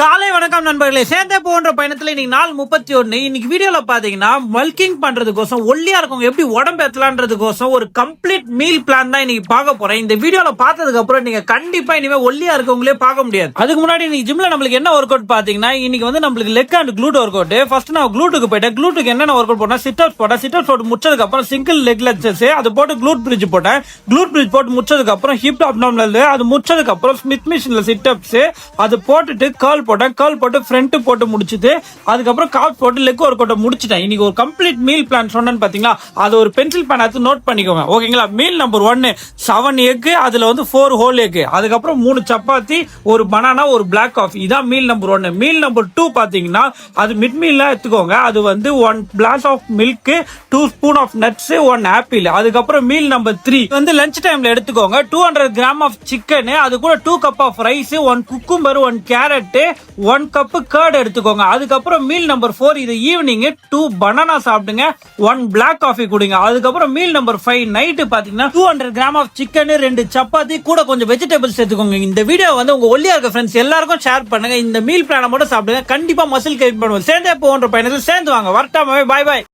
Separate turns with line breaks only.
காலை வணக்கம் நண்பர்களே. சேர்ந்தே போன்ற பயணத்துல இன்னைக்கு நாள் 31. இன்னைக்கு வீடியோல பாத்தீங்கன்னா மல்கிங் பண்றதுக்கோசம் ஒல்லியா இருக்கவங்க எப்படி உடம்பு ஏத்தலான்றதுக்கோசம் ஒரு கம்ப்ளீட் மீல் பிளான் தான் இன்னைக்கு பார்க்க போறேன். இந்த வீடியோல பார்த்ததுக்கு அப்புறம் நீங்க கண்டிப்பா இனிமே ஒல்லியா இருக்கவங்களே பார்க்க முடியாது. அதுக்கு முன்னாடி இன்னைக்கு ஜிம்ல நம்மளுக்கு என்ன ஒர்க் அவுட் பாத்தீங்கன்னா இன்னைக்கு வந்து நம்மளுக்கு leg and glute work out. First நான் க்ளூட்டுக்கு போயிட்டேன். க்ளூட்டுக்கு என்னென்ன ஒர்க் அவுட் போட்டேன், சிட் அவுட்ஸ் போட்டேன். சிட் அவுட்ஸ் போட்டு முடிச்சதுக்கு அப்புறம் சிங்கிள் லெக் லெக்சர்ஸ் அது போட்டு க்ளூட் பிரிட்ஜ் போட்டேன். க்ளூட் பிரிட்ஜ் போட்டு முடிச்சதுக்கு அப்புறம் ஹிப் அப்டாமினல் அது முடிச்சதுக்கு அப்புறம் ஸ்மித் மிஷின்ல சிட் அப்ஸ் அது போட்டுட்டு கர்ல் போட்டேன். கர்ல் போட்டு ஃப்ரண்ட் போட்டு முடிச்சிட்டு அதுக்கப்புறம் கால் போட்டு லெக் ஒர்க் அவுட் முடிச்சிட்டேன். இன்னைக்கு ஒரு கம்ப்ளீட் மீல் பிளான் சொன்னேன்னு பாத்தீங்களா, அது ஒரு பென்சில் பேன் எடுத்து நோட் பண்ணிக்கோங்க. ஓகேங்களா? மீல் நம்பர் 1 7 எக், அதுல வந்து 4 ஹோல் எக், அதுக்கப்புறம் 3 சப்பாத்தி, ஒரு பனானா, ஒரு பிளாக் காஃபி. இதான் மீல் நம்பர் 1. மீல் நம்பர் 2 பாத்தீங்கன்னா அது மிட் மீல்ல எடுத்துக்கோங்க. அது வந்து 1 glass of milk, 2 spoon of nuts, 1 apple. அதுக்கப்புறம் மீல் நம்பர் 3 வந்து லஞ்ச் டைம்ல எடுத்துக்கோங்க. 200 கிராம் ஆஃப் சிக்கன், அது கூட 2 cup of rice, 1 cucumber, 1 carrot, 1 cup curd எடுத்துக்கோங்க. அதுக்கப்புறம் மீல் நம்பர் 4 இது ஈவினிங் 2 பனானா சாப்பிடுங்க, 1 பிளாக் காஃபி குடிங்க. அதுக்கப்புறம் மீல் நம்பர் 5 நைட் பாத்தீங்கன்னா 200 கிராம் ஆஃப் சிக்கன், 2 சப்பாத்தி, கூட கொஞ்சம் வெஜிடபிள்ஸ் எடுத்துக்கோங்க. இந்த வீடியோ வந்து உங்க ஒல்லியா இருக்க ஃப்ரெண்ட்ஸ் எல்லாருக்கும் ஷேர் பண்ணுங்க. இந்த மீல் பிளான மட்டும் சாப்பிடுங்க, கண்டிப்பா மசில் கெயின் பண்ணுவோம். சேர்ந்தே போன்ற பயணத்தில் சேர்ந்து வாங்க. வரட்டாமே, பாய் பாய்.